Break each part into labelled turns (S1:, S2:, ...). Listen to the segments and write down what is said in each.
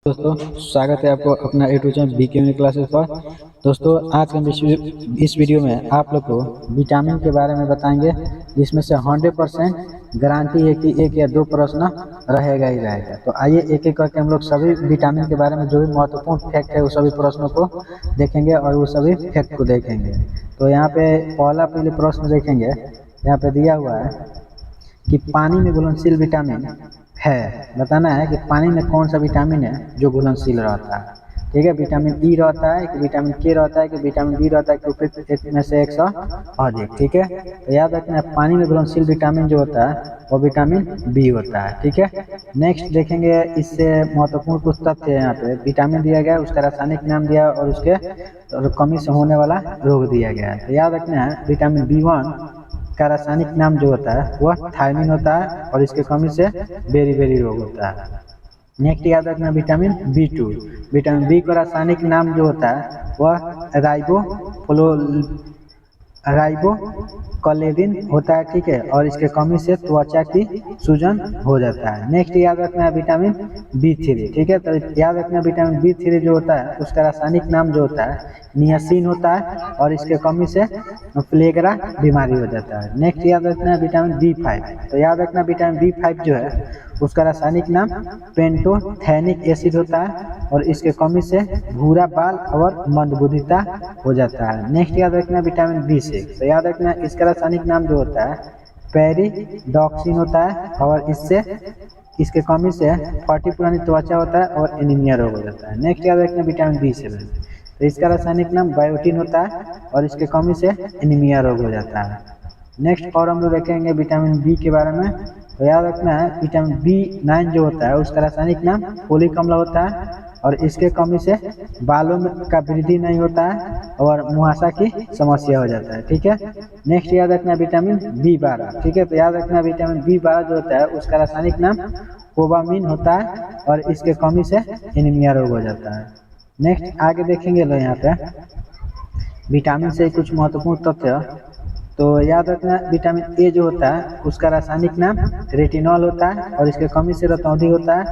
S1: दोस्तों, स्वागत है आपको अपना यूट्यूब चैनल बीके क्लासेस पर। दोस्तों, आज के इस वीडियो में आप लोग को विटामिन के बारे में बताएंगे, जिसमें से 100% गारंटी है कि एक या दो प्रश्न रहेगा ही रहेगा। तो आइए एक एक करके हम लोग सभी विटामिन के बारे में जो भी महत्वपूर्ण फैक्ट है वो सभी प्रश्नों को देखेंगे और वो सभी फैक्ट को देखेंगे। तो यहाँ पे पहले प्रश्न देखेंगे। यहाँ पे दिया हुआ है कि पानी में घुलनशील विटामिन है। बताना है कि पानी में कौन सा विटामिन है जो घुलनशील रहता है। ठीक है, विटामिन ई रहता है कि विटामिन के रहता है कि विटामिन बी रहता है कि एक में से एक सौ अधिक। ठीक है, तो याद रखना है पानी में घुलनशील विटामिन जो होता है वो विटामिन बी होता है। ठीक है, नेक्स्ट देखेंगे, इससे महत्वपूर्ण कुछ तथ्य है। यहाँ पे विटामिन दिया गया है, उसका रासायनिक नाम दिया और उसके कमी से होने वाला रोग दिया गया है। तो याद रखना है विटामिन बी1 का रासायनिक नाम जो होता है वह थायमिन होता है और इसके कमी से बेरी रोग होता है। नेक्स्ट याद रखना विटामिन बी2, विटामिन बी का रासायनिक नाम जो होता है वह राइबोक्लेविन होता है। ठीक है, और इसके कमी से त्वचा की सूजन हो जाता है। नेक्स्ट याद रखना है विटामिन बी3। ठीक है, तो याद रखना विटामिन बी3 जो होता है उसका रासायनिक नाम जो होता है नियासिन होता है और इसके कमी से प्लेगरा बीमारी हो जाता है। नेक्स्ट याद रखना है विटामिन बी5। तो याद रखना विटामिन बी5 जो है उसका रासायनिक नाम पेंटोथेनिक एसिड होता है और इसके कमी से भूरा बाल और मंदबुद्धिता हो जाता है। नेक्स्ट याद रखना विटामिन बी6। तो याद रखना इसका रासायनिक नाम जो होता है पेरिडॉक्सिन होता है और इसके कमी से फटी पुरानी त्वचा होता है और एनीमिया रोग हो जाता है। नेक्स्ट याद रखना विटामिन बी7। तो इसका रासायनिक नाम बायोटिन होता है और इसके कमी से एनीमिया रोग हो जाता है। नेक्स्ट और हम लोग देखेंगे विटामिन बी के बारे में। तो याद रखना है विटामिन बी9 जो होता है उसका रासायनिक नाम फोलिक अम्ल होता है और इसके कमी से बालों में का वृद्धि नहीं होता है और मुहासा की समस्या हो जाता है। ठीक है, नेक्स्ट याद रखना विटामिन बी12। ठीक है, तो याद रखना विटामिन बी12 जो होता है उसका रासायनिक नाम कोबामिन होता है और इसके कमी से एनीमिया रोग हो जाता है। नेक्स्ट आगे देखेंगे लोग यहाँ पे विटामिन से कुछ महत्वपूर्ण तथ्य। तो याद रखना विटामिन ए जो होता है उसका रासायनिक नाम रेटिनॉल होता है और इसके कमी से रतौंधी होता है।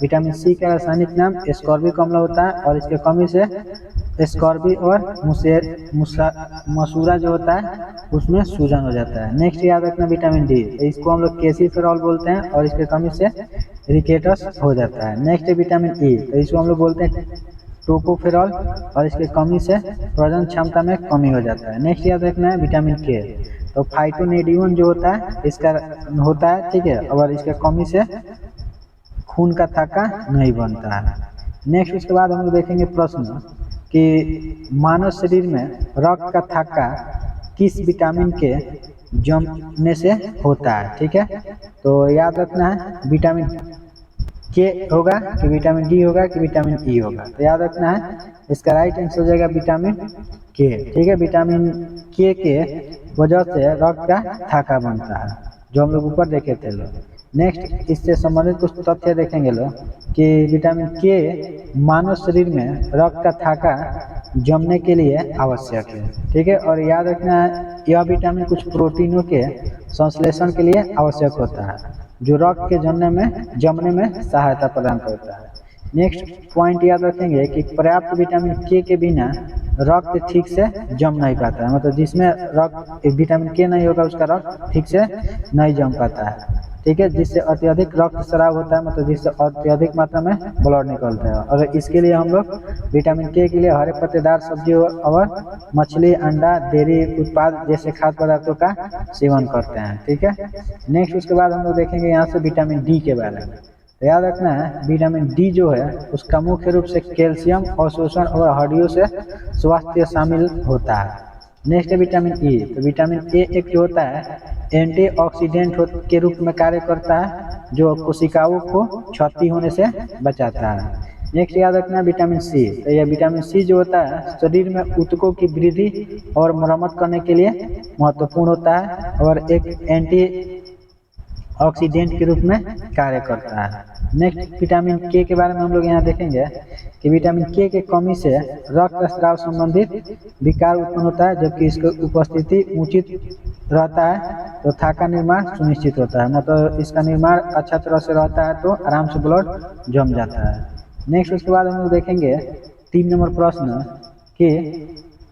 S1: विटामिन सी का रासायनिक नाम एस्कॉर्बिक अम्ल होता है और इसके कमी से एस्कॉर्बी और मसूरा जो होता है उसमें सूजन हो जाता है। नेक्स्ट याद रखना विटामिन डी, इसको हम लोग केसीफेरॉल बोलते हैं और इसके कमी से रिकेटस हो जाता है। नेक्स्ट विटामिन ई, तो इसको हम लोग बोलते हैं टोकोफेरॉल और इसके कमी से प्रजनन क्षमता में कमी हो जाता है। नेक्स्ट याद रखना है विटामिन के। तो फाइटोनेडियन जो होता है इसका होता है। ठीक है, और इसके कमी से खून का थक्का नहीं बनता है। नेक्स्ट उसके बाद हम लोग देखेंगे प्रश्न कि मानव शरीर में रक्त का थक्का किस विटामिन के जमने से होता है। ठीक है, तो याद रखना है विटामिन के होगा कि विटामिन डी होगा कि विटामिन ई होगा। तो याद रखना है इसका राइट आंसर हो जाएगा विटामिन के। ठीक है, विटामिन के वजह से रक्त का थक्का बनता है जो हम लोग ऊपर देखे थे लोग। नेक्स्ट इससे संबंधित कुछ तथ्य देखेंगे लोग कि विटामिन के मानव शरीर में रक्त का थक्का जमने के लिए आवश्यक है। ठीक है, और याद रखना यह विटामिन कुछ प्रोटीनों के संश्लेषण के लिए आवश्यक होता है जो रक्त के जमने में सहायता प्रदान करता है। नेक्स्ट पॉइंट याद रखेंगे कि पर्याप्त विटामिन के बिना रक्त ठीक से जम नहीं पाता है। मतलब जिसमें रक्त विटामिन के नहीं होगा उसका रक्त ठीक से नहीं जम पाता है। ठीक है, जिससे अत्यधिक रक्तस्राव होता है, मतलब जिससे अत्यधिक मात्रा में ब्लड निकलता है। अगर इसके लिए हम लोग विटामिन के लिए हरे पत्तेदार सब्जी और मछली, अंडा, डेयरी उत्पाद जैसे खाद्य पदार्थों का सेवन करते हैं। ठीक है, नेक्स्ट उसके बाद हम लोग देखेंगे यहाँ से विटामिन डी के बारे में। तो याद रखना है विटामिन डी जो है उसका मुख्य रूप से कैल्शियम अवशोषण और हड्डियों से स्वास्थ्य शामिल होता है। नेक्स्ट है विटामिन ई। तो विटामिन ए एक जो होता है एंटीऑक्सीडेंट के रूप में कार्य करता है जो कोशिकाओं को क्षति होने से बचाता है। नेक्स्ट याद रखना विटामिन सी। तो यह विटामिन सी जो होता है शरीर में ऊतकों की वृद्धि और मरम्मत करने के लिए महत्वपूर्ण होता है और एक एंटी ऑक्सीडेंट के रूप में कार्य करता है। नेक्स्ट विटामिन के बारे में हम लोग यहाँ देखेंगे कि विटामिन के कमी से रक्तस्राव संबंधित विकार उत्पन्न होता है, जबकि इसकी उपस्थिति उचित रहता है तो थक्का निर्माण सुनिश्चित होता है। मतलब इसका निर्माण अच्छा तरह से रहता है तो आराम से ब्लड जम जाता है। नेक्स्ट उसके बाद हम लोग देखेंगे 3 नंबर प्रश्न कि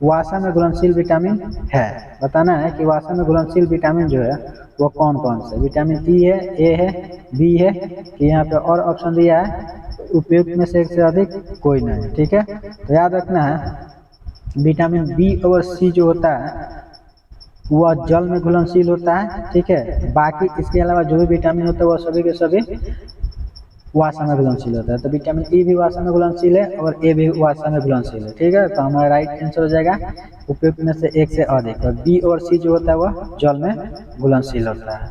S1: वसा में घुलनशील विटामिन है। बताना है कि वसा में घुलनशील विटामिन जो है वो कौन कौन से, विटामिन ई है, ए है, बी है, कि यहाँ पे और ऑप्शन दिया है उपयुक्त में से एक से अधिक कोई नहीं। ठीक है, तो याद रखना है विटामिन बी और सी जो होता है वह जल में घुलनशील होता है। ठीक है, बाकी इसके अलावा जो भी विटामिन होता है वह सभी के सभी वसा में घुलनशील होता है। तो विटामिन ई भी वसा में घुलनशील है और ए भी वसा में घुलनशील है। ठीक है, तो हमारा राइट आंसर हो जाएगा उपयुक्त में से एक से अधिक, और बी और सी जो होता है वह जल में घुलनशील होता है।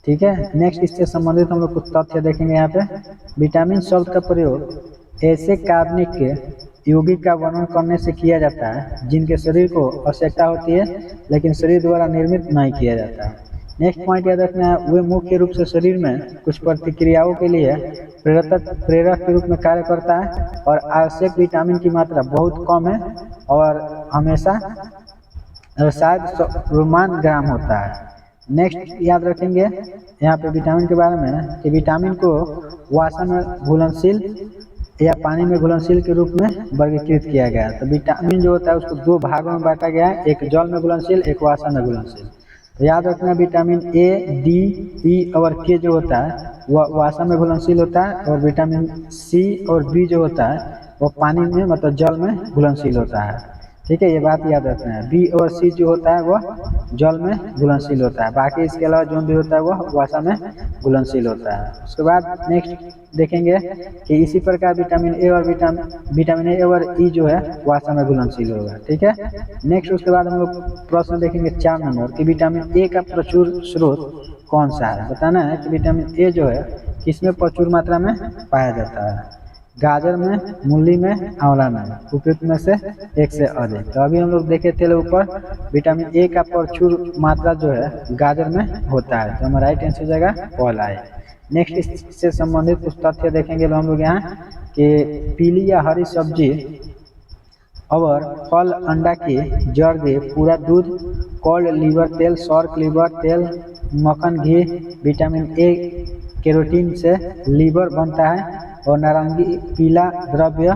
S1: ठीक है, नेक्स्ट इससे संबंधित हम लोग कुछ तथ्य देखेंगे। यहाँ पे विटामिन शब्द का प्रयोग ऐसे कार्बनिक यौगिक का वर्णन करने से किया जाता है जिनके शरीर को आवश्यकता होती है लेकिन शरीर द्वारा निर्मित नहीं किया जाता है। नेक्स्ट पॉइंट याद रखना है वे मुख्य रूप से शरीर में कुछ प्रतिक्रियाओं के लिए प्रेरक के रूप में कार्य करता है और आवश्यक विटामिन की मात्रा बहुत कम है और हमेशा शायद रोमान ग्राम होता है। नेक्स्ट याद रखेंगे यहाँ पे विटामिन के बारे में कि विटामिन को वसा में घुलनशील या पानी में घुलनशील के रूप में वर्गीकृत किया गया है। तो विटामिन जो होता है उसको 2 भागों में बांटा गया है, एक जल में घुलनशील, एक वसा में घुलनशील। तो याद रखना विटामिन ए, डी, ई और के जो होता है वह वसा में घुलनशील होता है और विटामिन सी और बी जो होता है वह पानी में मतलब जल में घुलनशील होता है। ठीक है, ये बात याद रखना है। बी और सी जो होता है वह जल में घुलनशील होता है, बाकी इसके अलावा जो भी होता है वह वसा में घुलनशील होता है। उसके बाद नेक्स्ट देखेंगे कि इसी प्रकार विटामिन ए और विटामिन ए और ई जो है वसा में घुलनशील होगा। ठीक है, नेक्स्ट उसके बाद हम लोग प्रश्न देखेंगे 4 नंबर कि विटामिन ए का प्रचुर स्रोत कौन सा है। बताना है कि विटामिन ए जो है किसमें प्रचुर मात्रा में पाया जाता है, गाजर में, मूली में, आंवला में, उपयुक्त में से एक से अधिक। तो अभी हम लोग देखे थे ऊपर विटामिन ए का प्रचुर मात्रा जो है गाजर में होता है, तो हमारा राइट आंसर हो जाएगा पहला है। नेक्स्ट इससे संबंधित कुछ तथ्य देखेंगे हम लोग यहाँ कि पीली या हरी सब्जी और फल, अंडा की जड़, पूरा दूध, कोल्ड लीवर तेल, सॉर्क लीवर तेल, मक्खन, घी, विटामिन ए कैरोटीन से लीवर बनता है और नारंगी पीला द्रव्य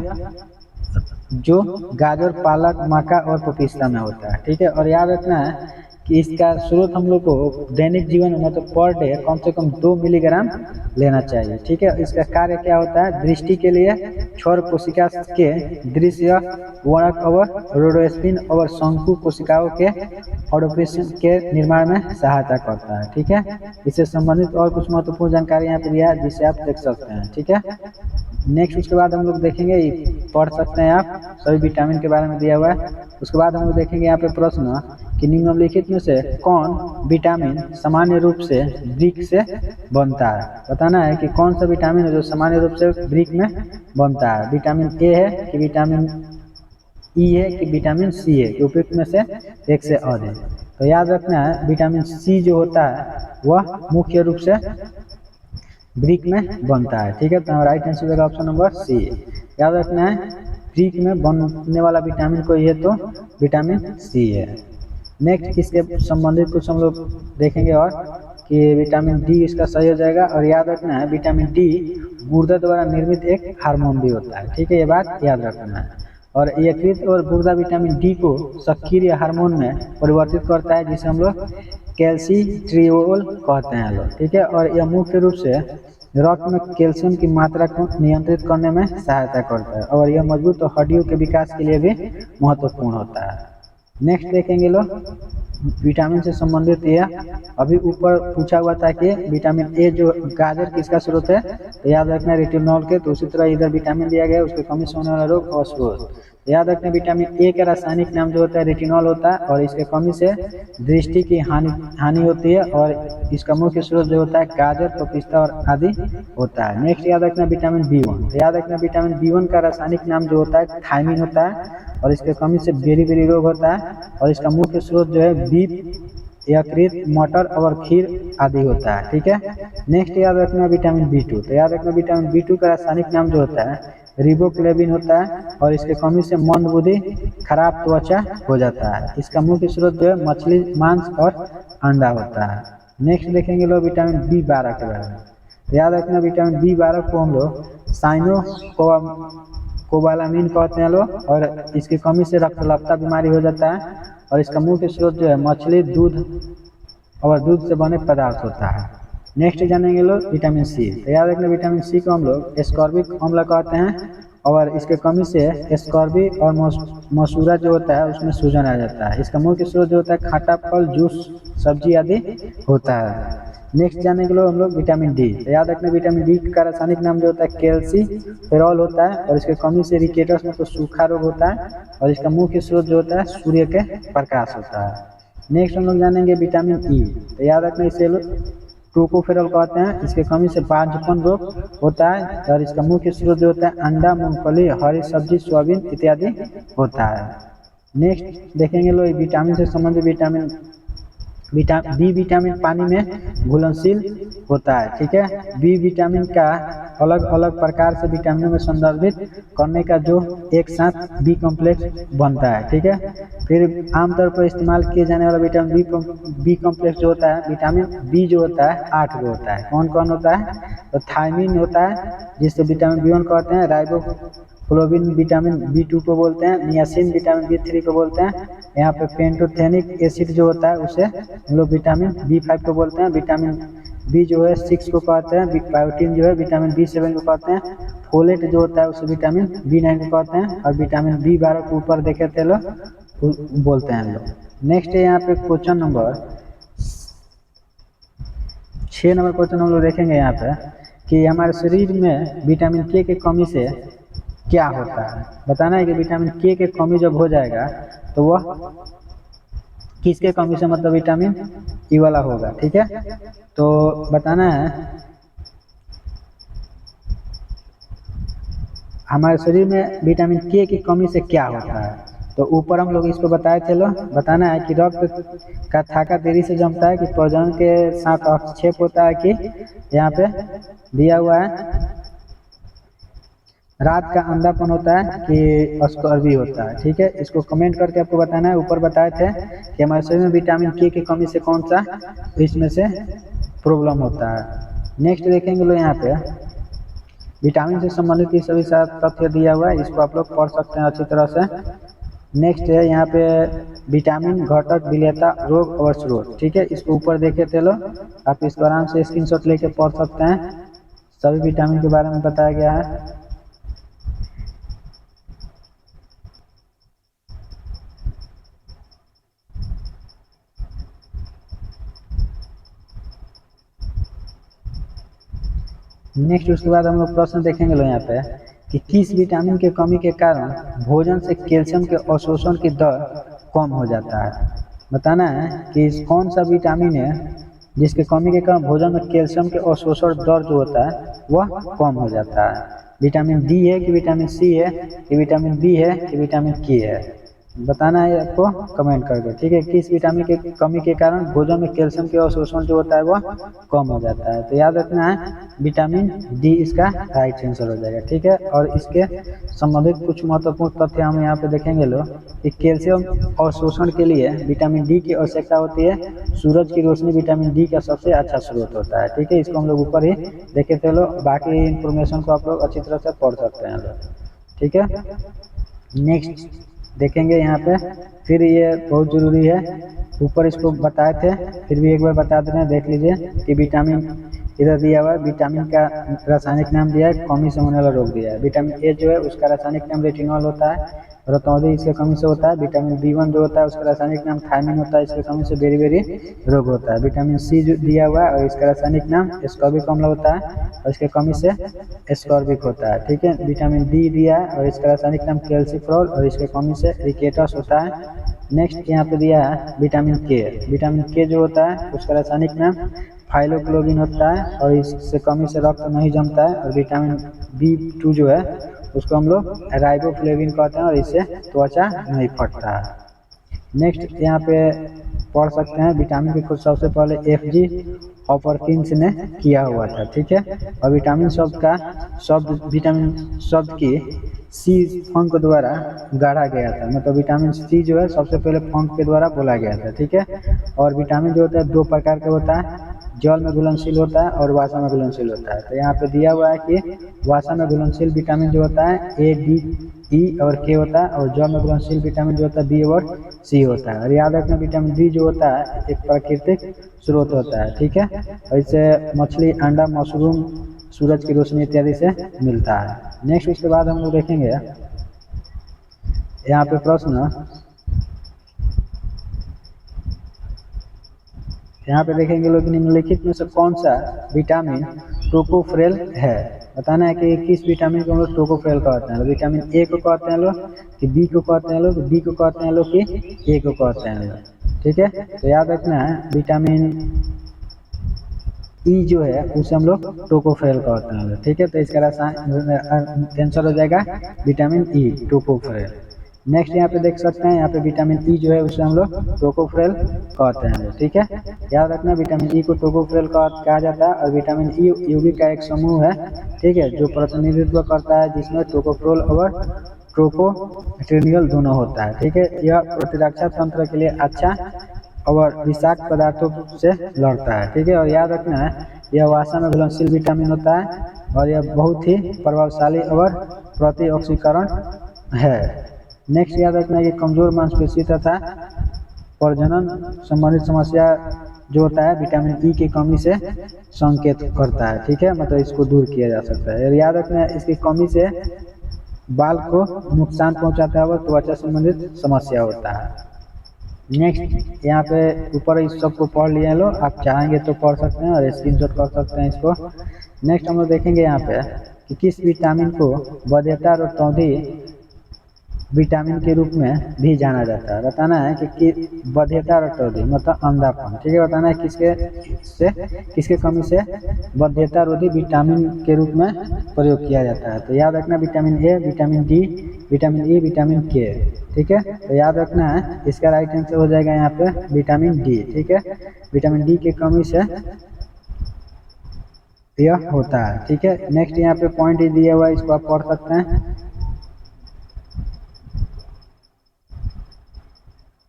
S1: जो गाजर, पालक, मक्का और पपीता में होता है। ठीक है, और याद रखना है कि इसका स्रोत हम लोग को दैनिक जीवन में मतलब पर डे कम से कम 2 मिलीग्राम लेना चाहिए। ठीक है, इसका कार्य क्या होता है, दृष्टि के लिए क्षौर कोशिका के दृश्य वर्णक और रोडोस्पिन और शंकु कोशिकाओं के ऑडोप्रेशन के निर्माण में सहायता करता है। ठीक है, इससे संबंधित और कुछ महत्वपूर्ण जानकारी यहाँ पे दिया है जिसे आप देख सकते हैं। ठीक है, नेक्स्ट उसके बाद हम लोग देखेंगे, पढ़ सकते हैं आप सभी विटामिन के बारे में दिया हुआ है। उसके बाद हम लोग देखेंगे यहाँ पे प्रश्न कि निम्नलिखित में से कौन विटामिन सामान्य रूप से ब्रिक से बनता है। बताना है कि कौन सा विटामिन है जो सामान्य रूप से ब्रिक में बनता है, विटामिन ए है कि विटामिन ई है कि विटामिन सी है कि उपयुक्त में से एक से अधिक। तो याद रखना है विटामिन सी जो होता है वह मुख्य रूप से ब्रिक में बनता है। ठीक है, तो राइट आंसर होगा ऑप्शन नंबर सी। याद रखना है ब्रिक में बनने वाला विटामिन कोई है तो विटामिन सी है। नेक्स्ट इसके संबंधित कुछ हम लोग देखेंगे और कि विटामिन डी इसका सही हो जाएगा। और याद रखना है विटामिन डी गुर्दा द्वारा निर्मित एक हार्मोन भी होता है। ठीक है, ये बात याद रखना है। और यकृत और गुर्दा विटामिन डी को सक्रिय हार्मोन में परिवर्तित करता है जिसे हम लोग कैल्सिट्रियोल कहते हैं लोग। ठीक है, और यह मुख्य रूप से रक्त में कैल्शियम की मात्रा को नियंत्रित करने में सहायता करता है और यह मजबूत और हड्डियों के विकास के लिए भी महत्वपूर्ण होता है। नेक्स्ट देखेंगे लोग विटामिन से संबंधित यह अभी ऊपर पूछा हुआ था कि विटामिन ए जो गाजर किसका स्रोत है, तो याद रखना रेटिनॉल के। तो उसी तरह इधर विटामिन दिया गया उसके कमी से होने वाला रोग और स्रोत। याद रखना विटामिन ए का रासायनिक नाम जो होता है रेटिनॉल होता है और इसके कमी से दृष्टि की हानि होती है और इसका मुख्य स्रोत जो होता है गाजर, पपीता और आदि होता है। नेक्स्ट याद रखना विटामिन B1। तो याद रखना विटामिन B1 का रासायनिक नाम जो होता है थायमिन होता है और इसके कमी से बेरी रोग होता है और इसका मुख्य स्रोत जो है बीफ, यकृत, मटर और खीर आदि होता है। ठीक है, नेक्स्ट याद रखना विटामिन B2। तो याद रखना विटामिन B2 का रासायनिक नाम जो होता है रिबोफ्लेविन होता है और इसके कमी से मंद बुद्धि, खराब त्वचा हो जाता है। इसका मुख्य स्रोत जो है मछली, मांस और अंडा होता है। नेक्स्ट देखेंगे लोग विटामिन B12 के बारे में। याद रखना विटामिन B12 को हम लोग साइनो कोबालामीन कहते हैं लोग, और इसकी कमी से रक्तल्लता बीमारी हो जाता है। और इसका मुख्य स्रोत जो है मछली, दूध और दूध से बने पदार्थ होता है। नेक्स्ट जानेंगे लोग विटामिन सी। तो याद रखना विटामिन सी को हम लोग एस्कॉर्बिक अम्ल कहते हैं, और इसके कमी से एस्कॉर्बिक और मसूरा जो होता है उसमें सूजन आ जाता है। इसका मुख्य स्रोत जो होता है खट्टा फल, जूस, सब्जी आदि होता है। नेक्स्ट जाने के लिए हम लोग विटामिन डी। तो याद रखना विटामिन डी का रासायनिक नाम जो होता है कैल्सीफेरॉल होता है, और इसके कमी से रिकेटस में तो सूखा रोग होता है, और इसका मुख्य स्रोत जो होता है सूर्य के प्रकाश होता है। नेक्स्ट हम लोग जानेंगे विटामिन ई। तो याद रखना इसे टोकोफेरॉल कहते हैं। इसके कमी से बांझपन रोग होता है, और इसका मुख्य स्रोत जो होता है अंडा, मूंगफली, हरी सब्जी, सोयाबीन इत्यादि होता है। नेक्स्ट देखेंगे लोग विटामिन से संबंधित विटामिन बी विटामिन पानी में घुलनशील होता है। ठीक है, बी विटामिन का अलग अलग प्रकार से विटामिनों में संदर्भित करने का जो एक साथ बी कॉम्प्लेक्स बनता है। ठीक है, फिर आमतौर पर इस्तेमाल किए जाने वाला विटामिन बी कॉम्प्लेक्स जो होता है, विटामिन बी जो होता है 8 गो होता है। कौन कौन होता है? तो थायमिन होता है जिससे विटामिन बी 1 कहते हैं, राइबोफ्लोविन विटामिन बी 2 को बोलते हैं, नियासिन विटामिन बी 3 को बोलते हैं, यहाँ पे पेंटोथेनिक एसिड जो होता है उसे हम लोग विटामिन बी 5 को बोलते हैं, विटामिन बी जो है 6 को कहते हैं, बायोटीन जो है विटामिन बी 7 को कहते हैं, फोलेट जो होता है उसे विटामिन बी 9 को कहते हैं, और विटामिन बी 12 को ऊपर देखे थे लोग बोलते हैं लोग। नेक्स्ट है यहाँ पे क्वेश्चन नंबर 6 नंबर क्वेश्चन हम लोग देखेंगे यहाँ पे कि हमारे शरीर में विटामिन के की कमी से क्या होता है। बताना है कि विटामिन के की कमी जब हो जाएगा तो वह किसके कमी से, मतलब विटामिन ई वाला होगा। ठीक है, तो बताना है हमारे शरीर में विटामिन के की कमी से क्या होता है। तो ऊपर हम लोग इसको बताए थे लोग। बताना है कि रक्त का थाका देरी से जमता है, कि प्रजनन के साथ हस्तक्षेप होता है, कि यहाँ पे दिया हुआ है रात का अंधापन होता है, कि अस्कर्वी होता है। ठीक है, इसको कमेंट करके आपको बताना है। ऊपर बताए थे कि हमारे शरीर में विटामिन के की कमी से कौन सा इसमें से प्रॉब्लम होता है। नेक्स्ट देखेंगे लोग यहाँ पे विटामिन से संबंधित ये सभी सारा तथ्य दिया हुआ है, इसको आप लोग पढ़ सकते हैं अच्छी तरह से। नेक्स्ट है यहाँ पे विटामिन घटक, विलेयता, रोग और स्रोत। ठीक है, इसको ऊपर देखे थे लोग, आप इसको आराम से स्क्रीनशॉट लेके पढ़ सकते हैं। सभी विटामिन के बारे में बताया गया है। नेक्स्ट उसके बाद हम लोग प्रश्न देखेंगे लोग यहाँ पे कि किस विटामिन के कमी के कारण भोजन से कैल्शियम के अवशोषण की दर कम हो जाता है। बताना है कि कौन सा विटामिन है जिसके कमी के कारण भोजन में कैल्शियम के अवशोषण दर जो होता है वह कम हो जाता है। विटामिन डी है कि विटामिन सी है कि विटामिन बी है कि विटामिन के है, बताना है आपको कमेंट करके। ठीक है, किस विटामिन के कमी के कारण भोजन में कैल्शियम के अवशोषण जो होता है वह कम हो जाता है। तो याद रखना है विटामिन डी इसका राइट आंसर हो जाएगा। ठीक है, और इसके संबंधित कुछ महत्वपूर्ण तथ्य हम यहाँ पे देखेंगे लोग कि कैल्शियम अवशोषण के लिए विटामिन डी की आवश्यकता होती है। सूरज की रोशनी विटामिन डी का सबसे अच्छा स्रोत होता है। ठीक है, इसको हम लोग ऊपर ही देखे थे लोग, बाकी इन्फॉर्मेशन को आप लोग अच्छी तरह से पढ़ सकते हैं लोग। ठीक है, नेक्स्ट देखेंगे यहाँ पे, फिर ये बहुत जरूरी है, ऊपर इसको बताए थे फिर भी एक बार बता दे रहे हैं, देख लीजिए कि विटामिन इधर दिया हुआ है, विटामिन का रासायनिक नाम दिया है, कमी से होने वाला रोग दिया है। विटामिन ए जो है उसका रासायनिक नाम रेटिनॉल होता है, रतौंधी इसके कमी से होता है। विटामिन बी 1 जो होता है उसका रासायनिक नाम थायमिन होता है, इसके कमी से बेरी बेरी रोग होता है। विटामिन सी जो दिया हुआ है और इसका रासायनिक नाम एस्कॉर्बिक अम्ल होता है, और इसके कमी से एस्कॉर्बिक होता है। ठीक है, विटामिन डी दिया है और इसका रासायनिक नाम कैल्सीफेरॉल, और इसके कमी से रिकेटस होता है। नेक्स्ट यहाँ पे दिया है विटामिन के। विटामिन के जो होता है उसका रासायनिक नाम फाइलोग्लोबिन होता है, और इससे कमी से रक्त नहीं जमता है। और विटामिन बी 2 जो है उसको हम लोग राइबोफ्लेविन कहते हैं, और इससे त्वचा नहीं फटता है। नेक्स्ट यहाँ पे पढ़ सकते हैं विटामिन की खोज सबसे पहले FG हॉपकिंस ने किया हुआ था। ठीक है, और विटामिन विटामिन शब्द की सी फंक द्वारा गाढ़ा गया था, मतलब विटामिन सी जो है सबसे पहले फंक के द्वारा बोला गया था। ठीक है, और विटामिन जो होता है दो प्रकार का होता है, जल में घुलनशील होता है और वसा में घुलनशील होता है। तो यहाँ पे दिया हुआ है कि वसा में घुलनशील विटामिन जो होता है ए, डी, ई और के होता है, और जल में घुलनशील विटामिन जो होता है बी और सी होता है। और याद रखना विटामिन डी जो होता है एक प्राकृतिक स्रोत होता है, ठीक है। और इससे मछली, अंडा, मशरूम, सूरज की रोशनी इत्यादि से मिलता है। नेक्स्ट उसके बाद हम लोग देखेंगे यहाँ पे प्रश्न, यहाँ पे देखेंगे लोग निम्नलिखित में से कौन सा विटामिन टोकोफेरल है। बताना है कि किस विटामिन को हम लोग टोकोफेरल कहते हैं। विटामिन ए को कहते हैं लोग, कि बी को कहते हैं लोग, डी को कहते हैं लोग, कि ए को कहते हैं लोग, ठीक है। तो याद रखना है विटामिन ई जो है उसे हम लोग टोकोफेरल कहते हैं, ठीक है। तो इसका आंसर हो जाएगा विटामिन ई, टोकोफेरल। नेक्स्ट यहाँ पे देख सकते हैं, यहाँ पे विटामिन ई जो है उसे हम लोग टोकोफेरल कहते हैं, ठीक है। याद रखना विटामिन ई को टोकोफेरल कहा जाता है। और विटामिन ई यौगिक का एक समूह है, ठीक है, जो प्रतिनिधित्व करता है जिसमें टोकोफेरल और ट्रोपोटेनियल दोनों होता है, ठीक है। यह प्रतिरक्षा तंत्र के लिए अच्छा और विषाक्त पदार्थों से लड़ता है, ठीक है। और याद रखना है यह वसा में घुलनशील विटामिन होता है और यह बहुत ही प्रभावशाली और प्रतिऑक्सीकरण है। नेक्स्ट याद रखना है कि कमजोर मांसपेशी तथा प्रजनन संबंधित समस्या जो होता है विटामिन ई की कमी से संकेत करता है, ठीक है, मतलब इसको दूर किया जा सकता है। याद रखना है इसकी कमी से बाल को नुकसान पहुंचाता है और त्वचा संबंधित समस्या होता है। नेक्स्ट यहाँ पे ऊपर इस सबको पढ़ लिए लो, आप चाहेंगे तो पढ़ सकते हैं और स्क्रीनशॉट कर सकते हैं इसको। नेक्स्ट हम लोग देखेंगे यहाँ पे कि किस विटामिन को वध्यता रतौंधी विटामिन के रूप में भी जाना जाता है। बताना है कि वध्यता रतौंधी मतलब अंधापन, ठीक है। बताना है किसके कमी से वध्यता रोधी विटामिन के रूप में प्रयोग किया जाता है। तो याद रखना vitamin A, vitamin D, vitamin E, vitamin के, ठीक है। तो याद रखना है इसका राइट आंसर हो जाएगा यहाँ पे विटामिन डी, ठीक है। विटामिन डी की कमी से यह होता है, ठीक है। नेक्स्ट यहाँ पे पॉइंट दिया हुआ है, इसको आप पढ़ सकते हैं।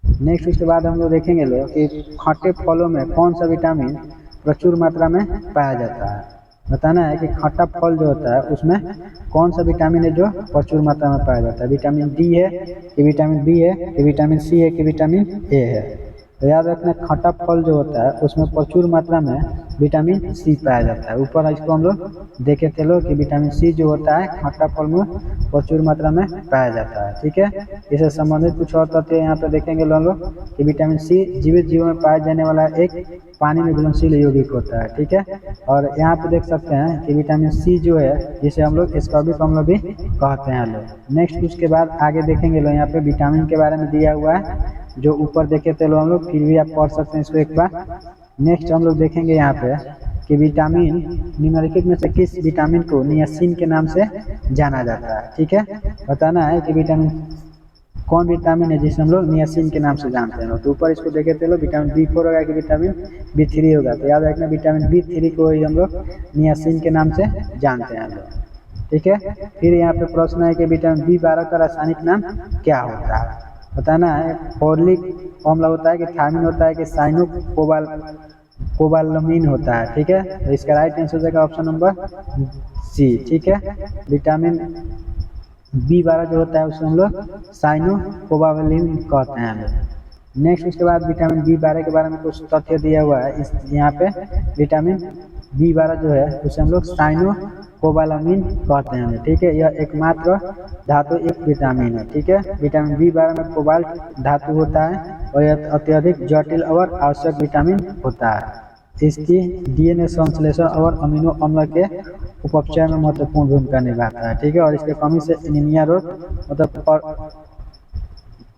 S1: नेक्स्ट उसके बाद हम लोग देखेंगे लोग कि खट्टे फलों में कौन सा विटामिन प्रचुर मात्रा में पाया जाता है। बताना है कि खट्टा फल जो होता है उसमें कौन सा विटामिन है जो प्रचुर मात्रा में पाया जाता है। विटामिन डी है कि विटामिन बी है कि विटामिन सी है कि विटामिन ए है। तो याद रखना खट्टा फल जो होता है उसमें प्रचुर मात्रा में विटामिन सी पाया जाता है। ऊपर इसको हम लोग देखे थे लोग कि विटामिन सी जो होता है खट्टा फल में प्रचुर मात्रा में पाया जाता है, ठीक है। इससे संबंधित कुछ और तथ्य यहाँ पे देखेंगे लोग कि विटामिन सी जीवित जीवों में पाया जाने वाला एक पानी में घुलनशील यौगिक होता है, ठीक है। और यहाँ पे देख सकते हैं कि विटामिन सी जो है जिसे हम लोग स्कॉर्बिक अम्ल भी कहते हैं लोग। नेक्स्ट उसके बाद आगे देखेंगे लोग यहाँ पे विटामिन के बारे में दिया हुआ है जो ऊपर देखे थे हम लोग, फिर भी आप पढ़ सकते हैं इसको एक बार। नेक्स्ट हम लोग देखेंगे यहाँ पे कि विटामिन निम्नलिखित में से किस विटामिन को नियासिन के नाम से जाना जाता है, ठीक है। बताना है कि विटामिन कौन विटामिन है जिसे हम लोग नियासिन के नाम से जानते हैं। तो ऊपर इसको देखे थे लोग विटामिन B4 होगा कि विटामिन B3 होगा। तो याद रखना विटामिन B3 को ही हम लोग नियासिन के नाम से जानते हैं लोग, ठीक है। फिर यहाँ पे प्रश्न है कि विटामिन B12 का रासायनिक नाम क्या होता है। बताना है फोलिक अम्ल होता है कि थायमिन होता है कि साइनो कोबालमिन होता है, ठीक है। तो इसका राइट आंसर हो जाएगा ऑप्शन नंबर सी, ठीक है। विटामिन B12 जो होता है उसे हम लोग साइनो कोबालमिन कहते हैं। नेक्स्ट उसके बाद विटामिन B12 के बारे में कुछ तथ्य दिया हुआ है। इस यहाँ पे विटामिन B12 जो है उसे हम लोग साइनो कोबालामिन कहते हैं, ठीक है। यह एकमात्र धातु एक विटामिन है, ठीक है। विटामिन B12 में कोबाल्ट धातु होता है और यह अत्यधिक जटिल और आवश्यक विटामिन होता है। इसकी DNA संश्लेषण और अमीनो अम्ल के उपचय में महत्वपूर्ण भूमिका निभाता है, ठीक है। और इसके कमी से एनीमिया रोग मतलब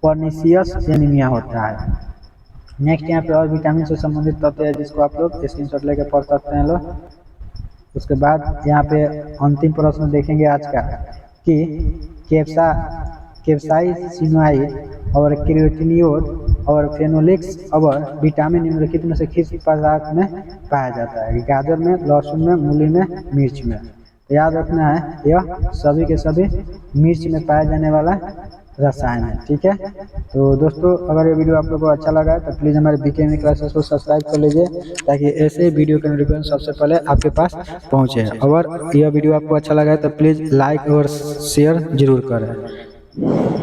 S1: पर्निशियस एनीमिया होता है। नेक्स्ट यहाँ पे और विटामिन से संबंधित तथ्य है जिसको आप लोग स्क्रीनशॉट लेके पढ़ सकते हैं लोग। उसके बाद यहाँ पे अंतिम प्रश्न देखेंगे आज का कि कैप्साइसिनाइड और क्रिएटिनियोड और फेनोलिक्स और विटामिन निम्नलिखित में से किस पदार्थ में पाया जाता है। गाजर में, लहसुन में, मूली में, मिर्च में। तो याद रखना है यह सभी के सभी मिर्च में पाया जाने वाला रसायन है। ठीक है, तो दोस्तों अगर ये वीडियो आप लोगों को अच्छा लगा है तो प्लीज़ हमारे बीकेएमई क्लासेस को सब्सक्राइब कर लीजिए, ताकि ऐसे वीडियो के नोटिफिकेशन सबसे पहले आपके पास पहुँचे। अगर यह वीडियो आपको अच्छा लगा है तो प्लीज़ लाइक और शेयर जरूर करें।